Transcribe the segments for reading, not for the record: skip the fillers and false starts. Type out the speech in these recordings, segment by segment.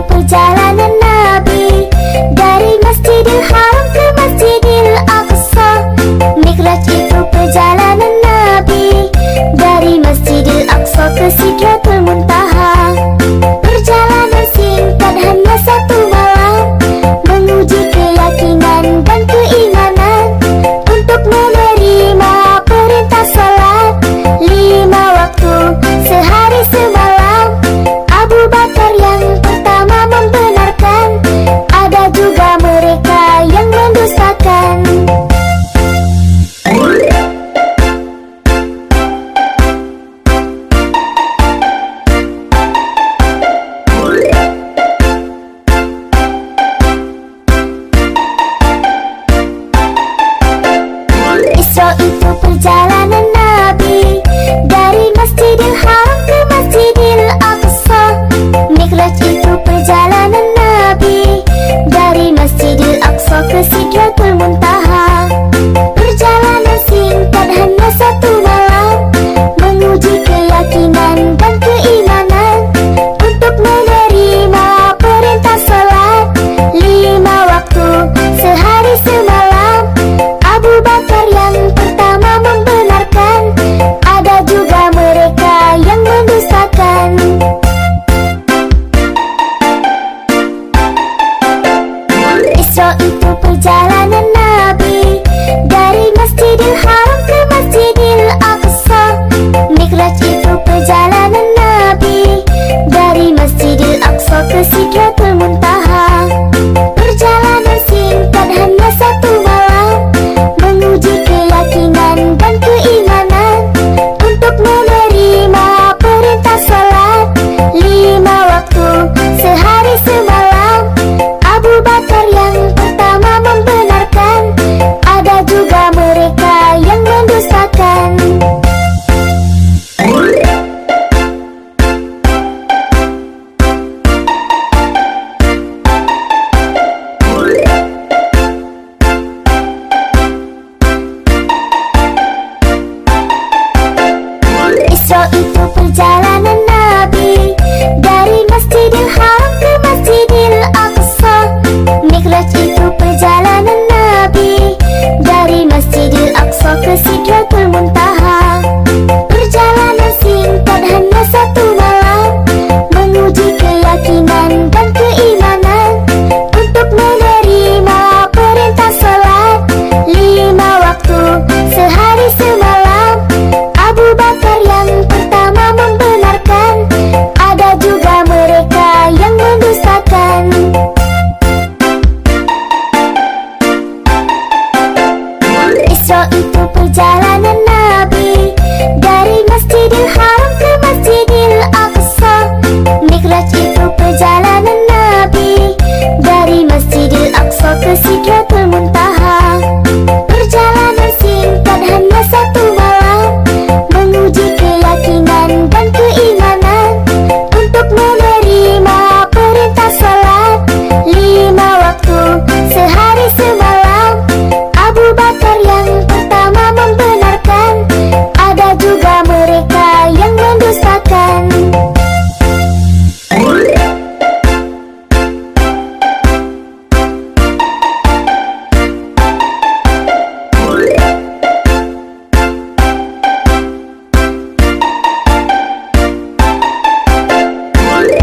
perjalanan Nabi dari Masjidil Haram ke Masjidil Aqsa. Mi'raj itu perjalanan Nabi dari Masjidil Aqsa ke Sidratul Muntaha. Perjalanan singkat hanya satu malam, menguji keyakinan dan keimanan untuk menerima perintah salat 5 waktu sehari semalam. Abu Bakar yang pertama membenarkan, ada juga mereka yang mendustakan. Isra itu perjalanan Nabi dari Masjidil Haram ke Masjidil Aqsa. Mi'raj itu perjalanan Nabi dari Masjidil Aqsa ke Sidratul Muntaha. Perjalanan singkat hanya satu malam, menguji keyakinan dan keimanan untuk menerima perintah salat 5 waktu sehari semalam. Abu Bakar yang pertama membenarkan, ada juga mereka yang mendustakan. Isra itu perjalanan Nabi dari Masjidil Haram ke Masjidil Aqsa. Mi'raj itu perjalanan Nabi dari Masjidil Aqsa ke Sidratul Muntaha. Perjalanan singkat hanya satu malam, menguji keyakinan dan keimanan untuk menerima perintah salat 5 waktu sehari semalam. Abu Bakar yang pertama membenarkan, ada juga mereka yang mendustakan. Isra itu perjalanan Nabi dari Masjidil Haram ke Masjidil Aqsa. Mi'raj itu perjalanan Nabi dari Masjidil Aqsa ke Sidratul Muntaha. Perjalanan singkat hanya satu malam, menguji keyakinan dan keimanan untuk menerima perintah salat 5 waktu sehari semalam. Abu Bakar yang pertama membenarkan, ada juga mereka yang mendustakan.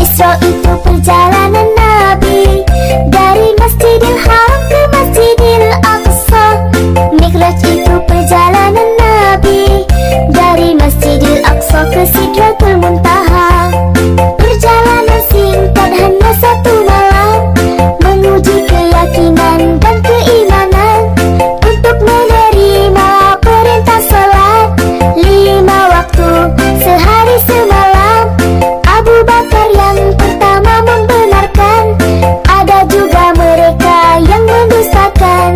Isra itu perjalanan Nabi dari Masjidil Haram ke Masjidil Aqsa. Mi'raj itu perjalanan Nabi dari Masjidil Aqsa ke Sidratul Muntaha. Perjalanan singkat hanya satu malam, menguji keyakinan dan keimanan untuk menerima perintah salat 5 waktu sehari semalam. Abu Bakar yang pertama membenarkan, ada juga mereka yang mendustakan.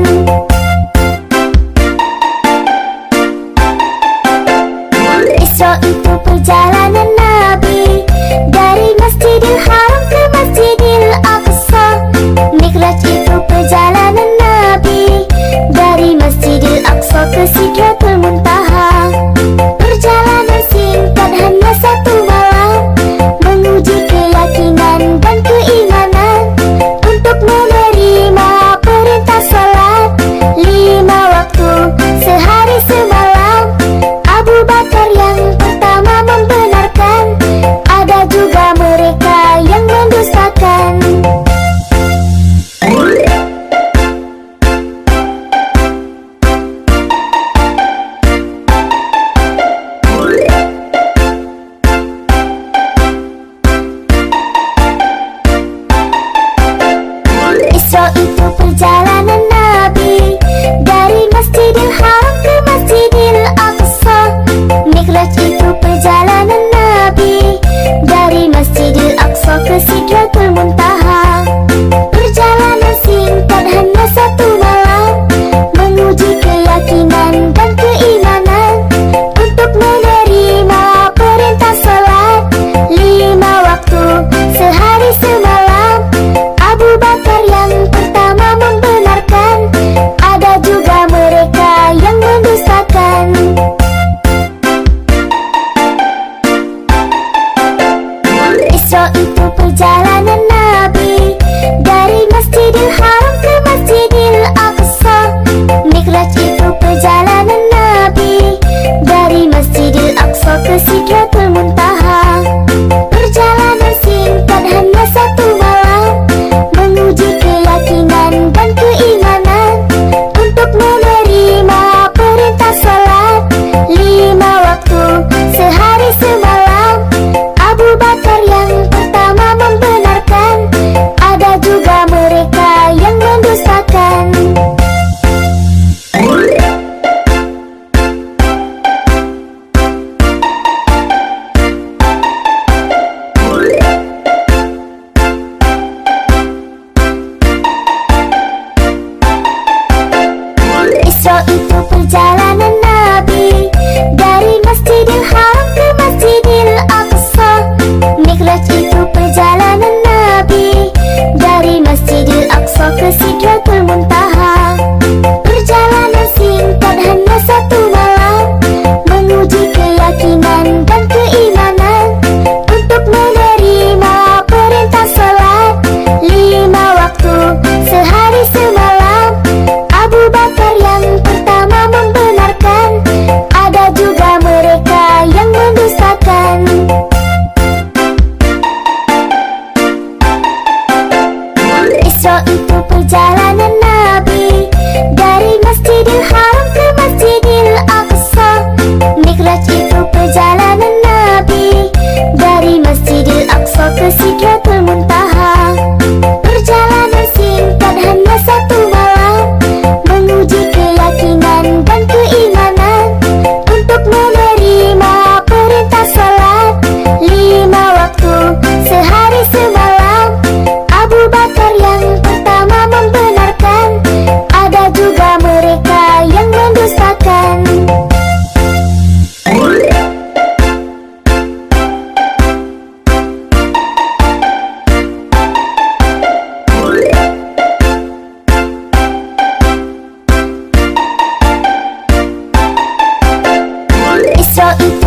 Isra itu perjalanan Nabi dari Masjidil Haram ke Masjidil Aqsa. Mi'raj itu perjalanan Nabi dari Masjidil Aqsa ke Sidratul Muntaha. Perjalanan singkat. satu malam menguji keyakinan dan keimanan hanya satu malam, menguji keyakinan dan keimanan untuk menerima perintah salat 5 waktu sehari semalam. Abu Bakar yang pertama membenarkan, ada juga mereka yang mendustakan. Isra itu perjalanan Nabi dari Masjidil Haram ke Masjidil Aqsa. Mikraj itu perjalanan Nabi dari Masjidil Aqsa ke Sidratul Muntaha. Perjalanan singkat hanya satu malam, menguji keyakinan dan keimanan untuk menerima perintah salat 5 waktu sehari semalam. Abu Bakar yang pertama membenarkan, ada juga mereka yang mendustakan. Isra itu